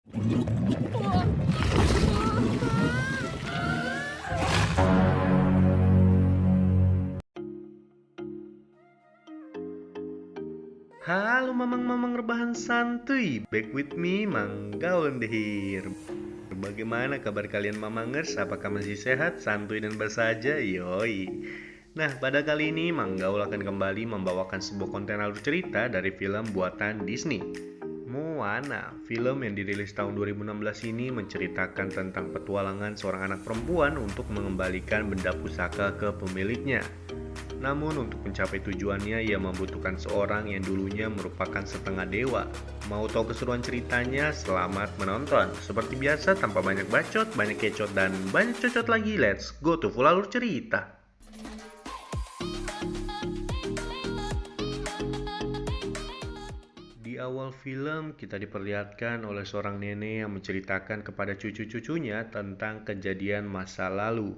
Halo mamang-mamang rebahan santuy, back with me Mangga on the here. Bagaimana kabar kalian mamangers? Apakah masih sehat, santuy dan bersahaja? Yoi. Nah, pada kali ini Manggaul akan kembali membawakan sebuah konten alur cerita dari film buatan Disney. Moana, film yang dirilis tahun 2016 ini menceritakan tentang petualangan seorang anak perempuan untuk mengembalikan benda pusaka ke pemiliknya. Namun untuk mencapai tujuannya ia membutuhkan seorang yang dulunya merupakan setengah dewa. Mau tahu keseruan ceritanya? Selamat menonton. Seperti biasa tanpa banyak bacot, banyak kecot, dan banyak cocot lagi. Let's go to full alur cerita. Di awal film kita diperlihatkan oleh seorang nenek yang menceritakan kepada cucu-cucunya tentang kejadian masa lalu.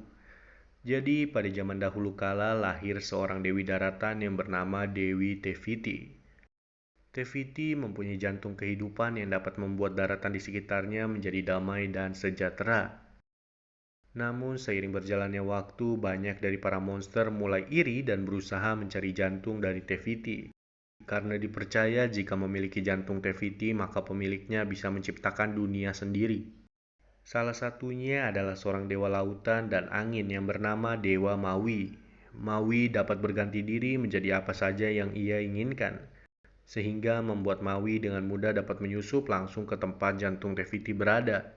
Jadi, pada zaman dahulu kala lahir seorang dewi daratan yang bernama Dewi Teviti. Teviti mempunyai jantung kehidupan yang dapat membuat daratan di sekitarnya menjadi damai dan sejahtera. Namun, seiring berjalannya waktu, banyak dari para monster mulai iri dan berusaha mencari jantung dari Teviti. Karena dipercaya jika memiliki jantung Teviti, maka pemiliknya bisa menciptakan dunia sendiri. Salah satunya adalah seorang dewa lautan dan angin yang bernama Dewa Maui. Maui dapat berganti diri menjadi apa saja yang ia inginkan, sehingga membuat Maui dengan mudah dapat menyusup langsung ke tempat jantung Teviti berada.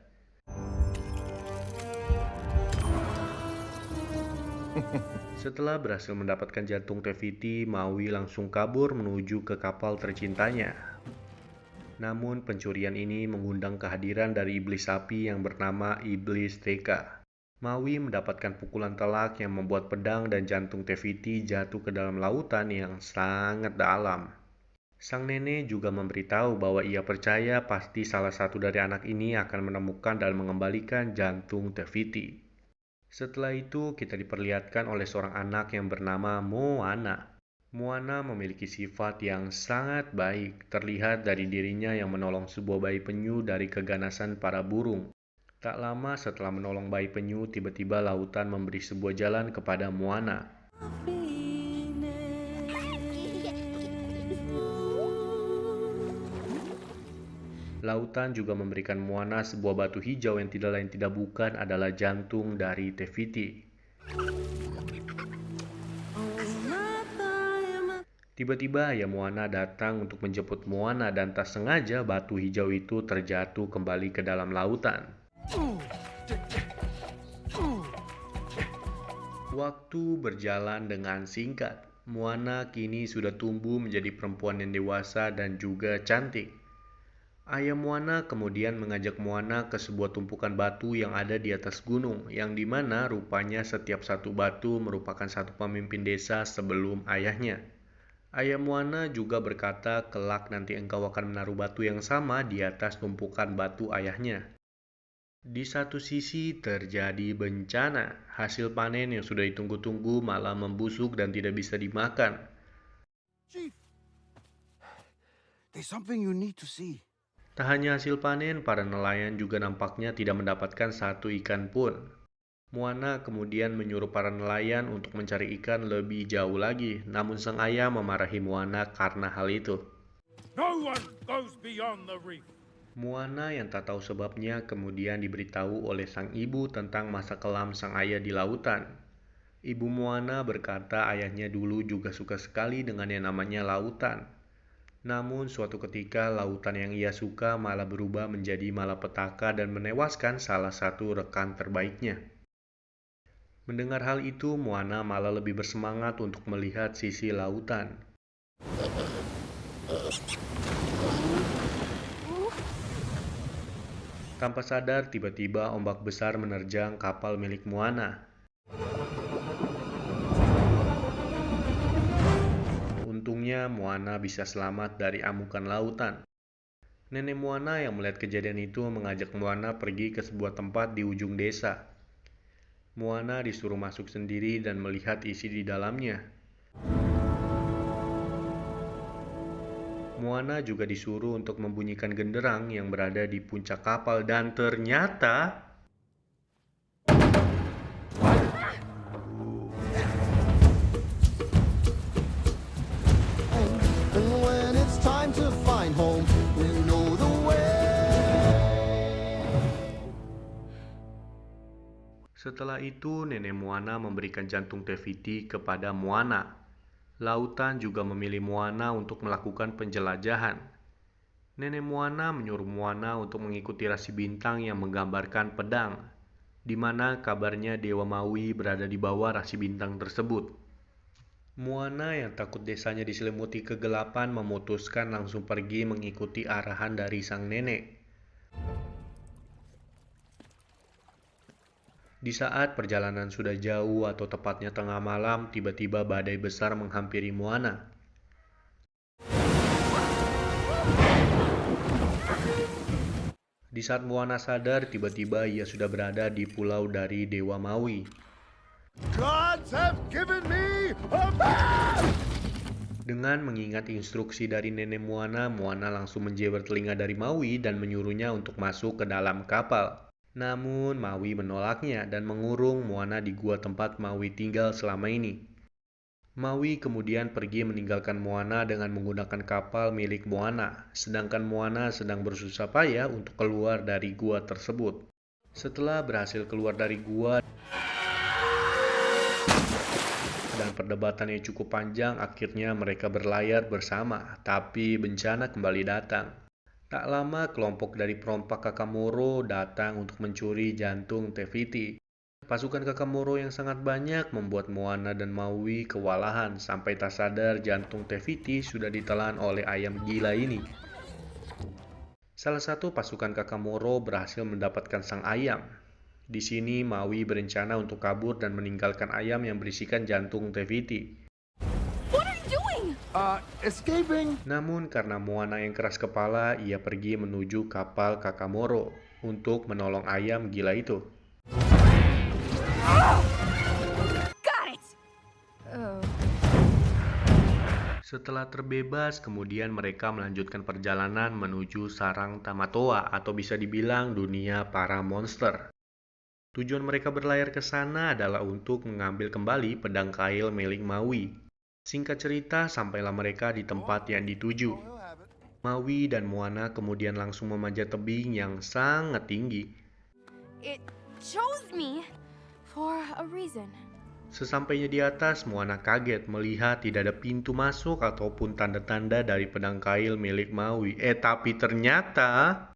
Setelah berhasil mendapatkan jantung Teviti, Maui langsung kabur menuju ke kapal tercintanya. Namun pencurian ini mengundang kehadiran dari iblis api yang bernama Iblis Teka. Maui mendapatkan pukulan telak yang membuat pedang dan jantung Teviti jatuh ke dalam lautan yang sangat dalam. Sang nenek juga memberitahu bahwa ia percaya pasti salah satu dari anak ini akan menemukan dan mengembalikan jantung Teviti. Setelah itu kita diperlihatkan oleh seorang anak yang bernama Moana. Moana memiliki sifat yang sangat baik, terlihat dari dirinya yang menolong sebuah bayi penyu dari keganasan para burung. Tak lama setelah menolong bayi penyu, tiba-tiba lautan memberi sebuah jalan kepada Moana. Lautan juga memberikan Moana sebuah batu hijau yang tidak lain tidak bukan adalah jantung dari Teviti. Tiba-tiba ayah Moana datang untuk menjemput Moana dan tak sengaja batu hijau itu terjatuh kembali ke dalam lautan. Waktu berjalan dengan singkat. Moana kini sudah tumbuh menjadi perempuan yang dewasa dan juga cantik. Ayah Moana kemudian mengajak Moana ke sebuah tumpukan batu yang ada di atas gunung, yang dimana rupanya setiap satu batu merupakan satu pemimpin desa sebelum ayahnya. Ayah Moana juga berkata kelak nanti engkau akan menaruh batu yang sama di atas tumpukan batu ayahnya. Di satu sisi terjadi bencana, hasil panen yang sudah ditunggu-tunggu malah membusuk dan tidak bisa dimakan. Chief, there's something you need to see. Tak hanya hasil panen, para nelayan juga nampaknya tidak mendapatkan satu ikan pun. Moana kemudian menyuruh para nelayan untuk mencari ikan lebih jauh lagi, namun sang ayah memarahi Moana karena hal itu. No one goes beyond the reef. Moana yang tak tahu sebabnya kemudian diberitahu oleh sang ibu tentang masa kelam sang ayah di lautan. Ibu Moana berkata ayahnya dulu juga suka sekali dengan yang namanya lautan. Namun suatu ketika lautan yang ia suka malah berubah menjadi malapetaka dan menewaskan salah satu rekan terbaiknya. Mendengar hal itu, Moana malah lebih bersemangat untuk melihat sisi lautan. Tanpa sadar, tiba-tiba ombak besar menerjang kapal milik Moana. Untungnya, Moana bisa selamat dari amukan lautan. Nenek Moana yang melihat kejadian itu mengajak Moana pergi ke sebuah tempat di ujung desa. Moana disuruh masuk sendiri dan melihat isi di dalamnya. Moana juga disuruh untuk membunyikan genderang yang berada di puncak kapal dan ternyata And when it's time to find home, we know the way. setelah itu nenek Moana memberikan jantung Te-Fiti kepada Moana. Lautan juga memilih Moana untuk melakukan penjelajahan. Nenek Moana menyuruh Moana untuk mengikuti rasi bintang yang menggambarkan pedang, di mana kabarnya Dewa Maui berada di bawah rasi bintang tersebut. Moana yang takut desanya diselimuti kegelapan memutuskan langsung pergi mengikuti arahan dari sang nenek. Di saat perjalanan sudah jauh atau tepatnya tengah malam, tiba-tiba badai besar menghampiri Moana. Di saat Moana sadar, tiba-tiba ia sudah berada di pulau dari Dewa Maui. Gods have given me a man! Dengan mengingat instruksi dari nenek Moana, Moana langsung menjewer telinga dari Maui dan menyuruhnya untuk masuk ke dalam kapal. Namun Maui menolaknya dan mengurung Moana di gua tempat Maui tinggal selama ini. Maui kemudian pergi meninggalkan Moana dengan menggunakan kapal milik Moana, sedangkan Moana sedang bersusah payah untuk keluar dari gua tersebut. Setelah berhasil keluar dari gua dan perdebatan yang cukup panjang, akhirnya mereka berlayar bersama, tapi bencana kembali datang. Tak lama kelompok dari perompak Kakamoro datang untuk mencuri jantung Te-Fiti. Pasukan Kakamoro yang sangat banyak membuat Moana dan Maui kewalahan sampai tak sadar jantung Te-Fiti sudah ditelan oleh ayam gila ini. Salah satu pasukan Kakamoro berhasil mendapatkan sang ayam. Di sini Maui berencana untuk kabur dan meninggalkan ayam yang berisikan jantung Te-Fiti. Escaping! Namun karena Moana yang keras kepala, ia pergi menuju kapal Kakamoro untuk menolong ayam gila itu. Got it! Oh. Setelah terbebas, kemudian mereka melanjutkan perjalanan menuju sarang Tamatoa atau bisa dibilang dunia para monster. Tujuan mereka berlayar ke sana adalah untuk mengambil kembali pedang kail milik Maui. Singkat cerita, sampailah mereka di tempat yang dituju. Maui dan Moana kemudian langsung memanjat tebing yang sangat tinggi. It chose me for a reason. Sesampainya di atas, Moana kaget melihat tidak ada pintu masuk ataupun tanda-tanda dari pedang kail milik Maui. Tapi ternyata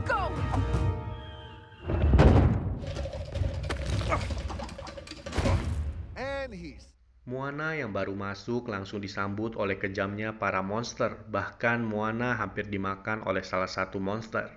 Go! And he's... Moana yang baru masuk langsung disambut oleh kejamnya para monster. Bahkan Moana hampir dimakan oleh salah satu monster.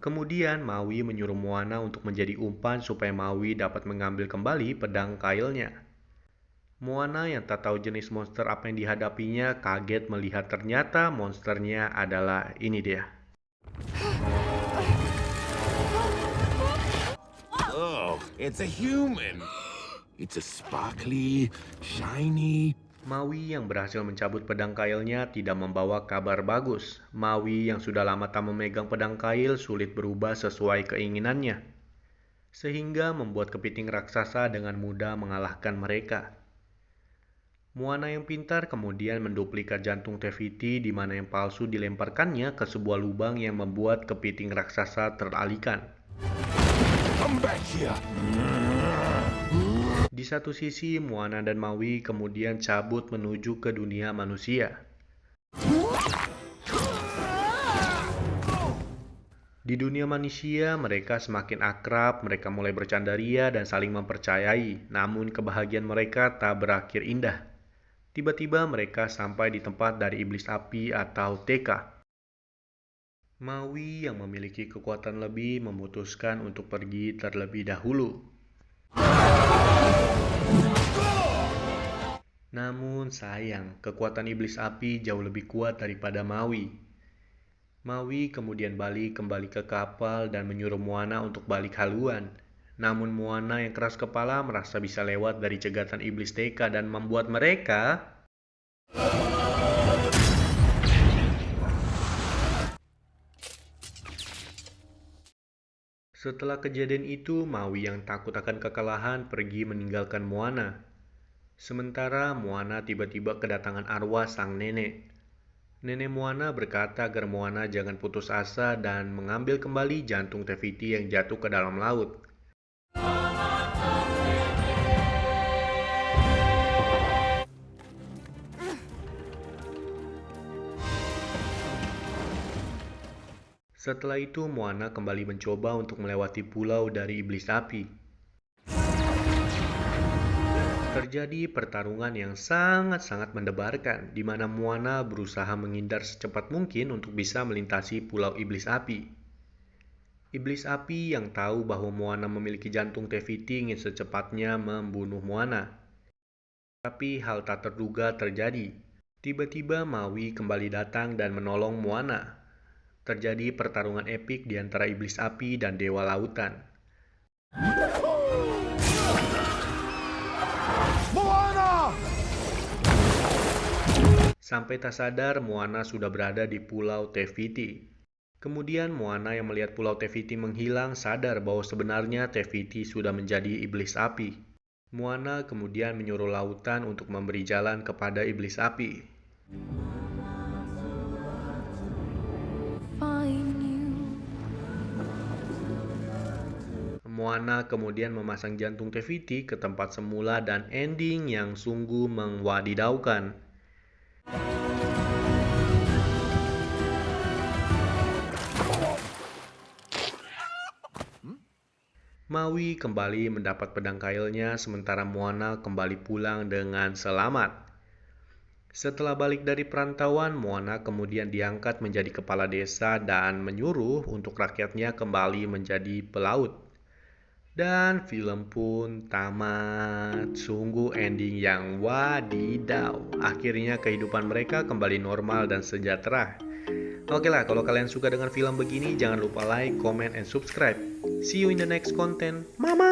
Kemudian Maui menyuruh Moana untuk menjadi umpan supaya Maui dapat mengambil kembali pedang kailnya. Moana yang tak tahu jenis monster apa yang dihadapinya kaget melihat ternyata monsternya adalah ini dia. Oh, it's a human! It's a sparkly, shiny... Maui yang berhasil mencabut pedang kailnya tidak membawa kabar bagus. Maui yang sudah lama tak memegang pedang kail sulit berubah sesuai keinginannya, sehingga membuat kepiting raksasa dengan mudah mengalahkan mereka. Moana yang pintar kemudian menduplikat jantung Te-Fiti di mana yang palsu dilemparkannya ke sebuah lubang yang membuat kepiting raksasa teralihkan. Come back here! Di satu sisi, Moana dan Maui kemudian cabut menuju ke dunia manusia. Di dunia manusia, mereka semakin akrab, mereka mulai bercandaria dan saling mempercayai. Namun kebahagiaan mereka tak berakhir indah. Tiba-tiba mereka sampai di tempat dari iblis api atau Teka. Maui yang memiliki kekuatan lebih memutuskan untuk pergi terlebih dahulu. Namun sayang, kekuatan iblis api jauh lebih kuat daripada Maui. Maui kemudian balik kembali ke kapal dan menyuruh Moana untuk balik haluan. Namun Moana yang keras kepala merasa bisa lewat dari cegatan iblis Deka dan membuat mereka Setelah kejadian itu, Maui yang takut akan kekalahan pergi meninggalkan Moana. Sementara Moana tiba-tiba kedatangan arwah sang nenek. Nenek Moana berkata agar Moana jangan putus asa dan mengambil kembali jantung Te-Fiti yang jatuh ke dalam laut. Setelah itu, Moana kembali mencoba untuk melewati pulau dari iblis api. Terjadi pertarungan yang sangat-sangat mendebarkan, di mana Moana berusaha menghindar secepat mungkin untuk bisa melintasi pulau iblis api. Iblis api yang tahu bahwa Moana memiliki jantung Te-Fiti ingin secepatnya membunuh Moana. Tapi hal tak terduga terjadi. Tiba-tiba Maui kembali datang dan menolong Moana. Terjadi pertarungan epik di antara iblis api dan dewa lautan. Moana! Sampai tak sadar, Moana sudah berada di pulau Te-Fiti. Kemudian Moana yang melihat pulau Te-Fiti menghilang sadar bahwa sebenarnya Te-Fiti sudah menjadi iblis api. Moana kemudian menyuruh lautan untuk memberi jalan kepada iblis api. Moana kemudian memasang jantung Te-Fiti ke tempat semula dan ending yang sungguh mewadidaukan. Maui kembali mendapat pedang kailnya sementara Moana kembali pulang dengan selamat. Setelah balik dari perantauan, Moana kemudian diangkat menjadi kepala desa dan menyuruh untuk rakyatnya kembali menjadi pelaut. Dan film pun tamat. Sungguh ending yang wadidaw. Akhirnya kehidupan mereka kembali normal dan sejahtera. Oke lah, kalau kalian suka dengan film begini, jangan lupa like, comment, and subscribe. See you in the next content. Mama!